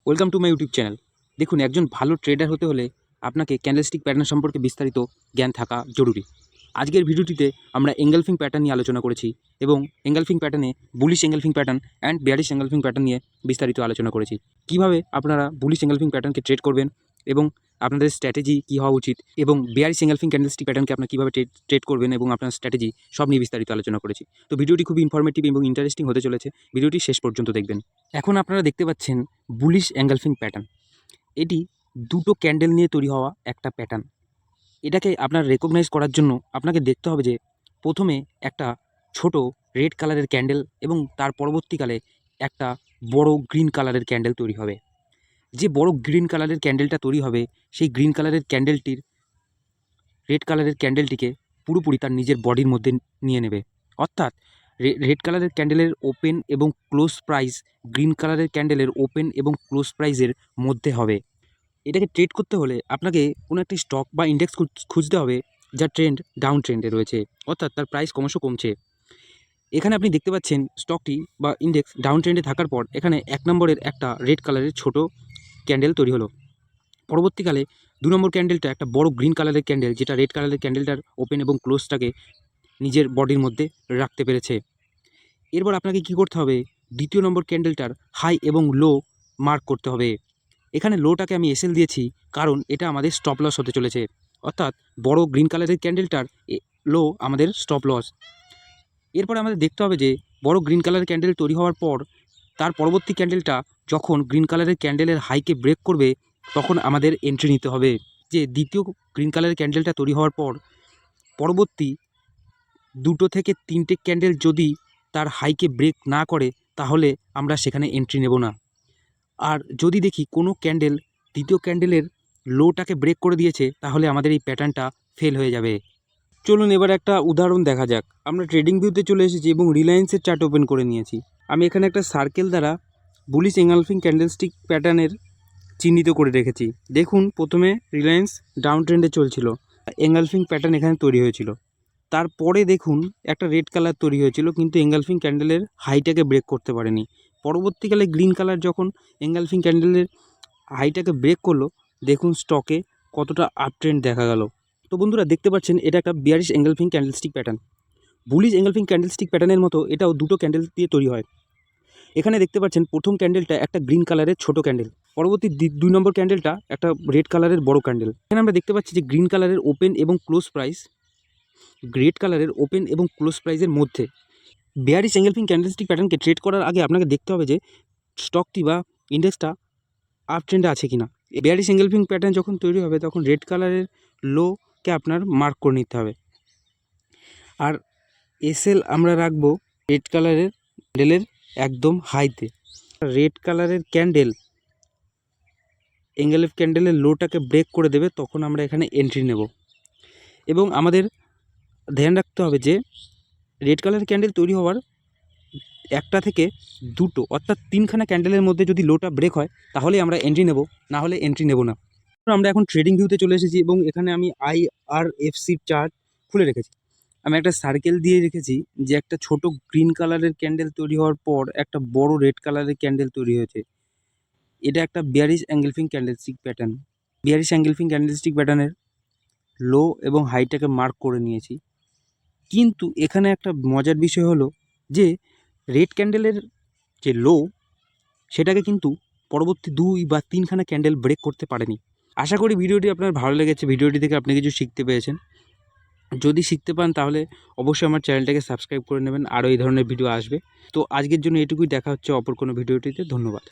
Welcome to my YouTube channel. দেখুন, একজন ভালো ট্রেডার হতে হলে আপনাকে ক্যান্ডেলস্টিক প্যাটার্ন সম্পর্কে বিস্তারিত জ্ঞান থাকা জরুরি। আজকের ভিডিওটিতে আমরা এঙ্গেলফিং প্যাটার্ন নিয়ে আলোচনা করেছি এবং এঙ্গেলফিং প্যাটার্নে bullish engulfing pattern and bearish engulfing pattern নিয়ে বিস্তারিত আলোচনা করেছি। কিভাবে আপনারা বুলিশ এঙ্গেলফিং প্যাটার্নকে ট্রেড করবেন এবং আপনাদের স্ট্র্যাটেজি কী হওয়া উচিত এবং বেয়ারিশ এঙ্গেলফিং ক্যান্ডেলস্টিক প্যাটার্নকে আপনারা কীভাবে ট্রেড করবেন এবং আপনার স্ট্র্যাটেজি সব নিয়ে বিস্তারিত আলোচনা করেছি। তো ভিডিওটি খুবই ইনফরমেটিভ এবং ইন্টারেস্টিং হতে চলেছে। ভিডিওটি শেষ পর্যন্ত দেখবেন। এখন আপনারা দেখতে পাচ্ছেন বুলিশ এঙ্গেলফিং প্যাটার্ন। এটি দুটো ক্যান্ডেল নিয়ে তৈরি হওয়া একটা প্যাটার্ন। এটাকে আপনার রেকগনাইজ করার জন্য আপনাকে দেখতে হবে যে প্রথমে একটা ছোট রেড কালারের ক্যান্ডেল এবং তার পরবর্তীকালে একটা বড় গ্রিন কালারের ক্যান্ডেল তৈরি হবে। যে বড় গ্রিন কালারের ক্যান্ডেলটা তৈরি হবে সেই গ্রিন কালারের ক্যান্ডেলটির রেড কালারের ক্যান্ডেলটিকে পুরোপুরি তার নিজের বডির মধ্যে নিয়ে নেবে। অর্থাৎ রেড কালারের ক্যান্ডেলের ওপেন এবং ক্লোজ প্রাইস গ্রিন কালারের ক্যান্ডেলের ওপেন এবং ক্লোজ প্রাইসের মধ্যে হবে। এটাকে ট্রেড করতে হলে আপনাকে কোনো একটি স্টক বা ইন্ডেক্স খুঁজতে হবে যা ট্রেন্ড ডাউন ট্রেন্ডে রয়েছে, অর্থাৎ তার প্রাইস ক্রমশ কমছে। এখানে আপনি দেখতে পাচ্ছেন স্টকটি বা ইন্ডেক্স ডাউন ট্রেন্ডে থাকার পর এখানে 1 নম্বরের একটা রেড কালারের ছোট ক্যান্ডেল তৈরি হলো। পরবর্তীকালে 2 নম্বর ক্যান্ডেলটা একটা বড় গ্রিন কালারের ক্যান্ডেল, যেটা রেড কালারের ক্যান্ডেলটার ওপেন এবং ক্লোজটাকে নিজের বডির মধ্যে রাখতে পেরেছে। এরপর আপনাকে কি করতে হবে, দ্বিতীয় নম্বর ক্যান্ডেলটার হাই এবং লো মার্ক করতে হবে। এখানে লোটাকে আমি এসএল দিয়েছি কারণ এটা আমাদের স্টপ লস হতে চলেছে, অর্থাৎ বড় গ্রিন কালারের ক্যান্ডেলটার লো আমাদের স্টপ লস। এরপরে আমাদের দেখতে হবে যে বড় গ্রিন কালারের ক্যান্ডেল তৈরি হওয়ার পর তার পরবর্তী ক্যান্ডেলটা যখন গ্রিন কালারের ক্যান্ডেলের হাইকে ব্রেক করবে তখন আমাদের এন্ট্রি নিতে হবে। যে দ্বিতীয় গ্রিন কালারের ক্যান্ডেলটা তৈরি হওয়ার পর পরবর্তী 2 থেকে 3টে ক্যান্ডেল যদি তার হাইকে ব্রেক না করে তাহলে আমরা সেখানে এন্ট্রি নেব না। আর যদি দেখি কোনো ক্যান্ডেল দ্বিতীয় ক্যান্ডেলের লোটাকে ব্রেক করে দিয়েছে তাহলে আমাদের এই প্যাটার্নটা ফেল হয়ে যাবে। চলুন এবার একটা উদাহরণ দেখা যাক। আমরা ট্রেডিং ভিউতে চলে এসেছি এবং রিলায়েন্সের চার্ট ওপেন করে নিয়েছি। আমি এখানে একটা সার্কেল দ্বারা বুলিশ এঙ্গেলফিং ক্যান্ডেলস্টিক প্যাটার্নের চিহ্নিত করে রেখেছি। দেখুন, প্রথমে রিলায়েন্স ডাউন ট্রেন্ডে চলছিল, এঙ্গেলফিং প্যাটার্ন এখানে তৈরি হয়েছিল। তারপরে দেখুন একটা রেড কালার তৈরি হয়েছিল, কিন্তু এঙ্গেলফিং ক্যান্ডেলের হাইটাকে ব্রেক করতে পারেনি। পরবর্তীকালে গ্রিন কালার যখন এঙ্গেলফিং ক্যান্ডেলের হাইটাকে ব্রেক করলো, দেখুন স্টকে কতটা আপ ট্রেন্ড দেখা গেল। তো বন্ধুরা দেখতে পাচ্ছেন এটা একটা bearish engulfing candlestick pattern. Bullish engulfing candlestick প্যাটার্নের মতো এটাও দুটো ক্যান্ডেল দিয়ে তৈরি হয়। এখানে দেখতে পাচ্ছেন প্রথম ক্যান্ডেলটা একটা গ্রিন কালারের ছোট ক্যান্ডেল, পরবর্তী 2 নম্বর ক্যান্ডেলটা একটা রেড কালারের বড় ক্যান্ডেল। এখানে আমরা দেখতে পাচ্ছি যে গ্রিন কালারের ওপেন এবং ক্লোজ প্রাইস রেড কালারের ওপেন এবং ক্লোজ প্রাইসের মধ্যে। বেয়ারিশ এঙ্গেলফিং ক্যান্ডেলস্টিক প্যাটার্নকে ট্রেড করার আগে আপনাকে দেখতে হবে যে স্টকটি বা ইন্ডেক্সটা আপ ট্রেন্ডে আছে কিনা। বেয়ারিশ এঙ্গেলফিং প্যাটার্ন যখন তৈরি হবে তখন রেড কালারের লোকে আপনার মার্ক করে নিতে হবে। আর এসএল আমরা রাখবো রেড কালারের ক্যান্ডেলের একদম হাইতে। রেড কালারের ক্যান্ডেল এঙ্গেলফ ক্যান্ডেলের লোটাকে ব্রেক করে দেবে, তখন আমরা এখানে এন্ট্রি নেব। এবং আমাদের ধ্যান রাখতে হবে যে রেড কালারের ক্যান্ডেল তৈরি হওয়ার 1টা থেকে 2টো অর্থাৎ 3খানা ক্যান্ডেলের মধ্যে যদি লোটা ব্রেক হয় তাহলে আমরা এন্ট্রি নেব, না হলে এন্ট্রি নেব না। আমরা এখন ট্রেডিং ভিউতে চলে এসেছি এবং এখানে আমি IRFC চার্ট খুলে রেখেছি। আমি একটা সার্কেল দিয়ে রেখেছি যে একটা ছোট গ্রিন কালারের ক্যান্ডেল তৈরি হওয়ার পর একটা বড় রেড কালারের ক্যান্ডেল তৈরি হয়েছে। এটা একটা bearish engulfing candlestick pattern. Bearish engulfing candlestick প্যাটার্নের লো এবং হাইটাকে মার্ক করে নিয়েছি। কিন্তু এখানে একটা মজার বিষয় হলো যে রেড ক্যান্ডেলের যে লো সেটাকে কিন্তু পরবর্তী 2 বা 3খানা ক্যান্ডেল ব্রেক করতে পারেনি। আশা করি ভিডিওটি আপনার ভালো লেগেছে, ভিডিওটি থেকে আপনি কিছু শিখতে পেরেছেন। যদি শিখতে পান তাহলে অবশ্যই আমার চ্যানেলটাকে সাবস্ক্রাইব করে নেবেন, আরও এই ধরনের ভিডিও আসবে। তো আজকের জন্য এটুকুই, দেখা হচ্ছে অপর কোনো ভিডিওটিতে। ধন্যবাদ।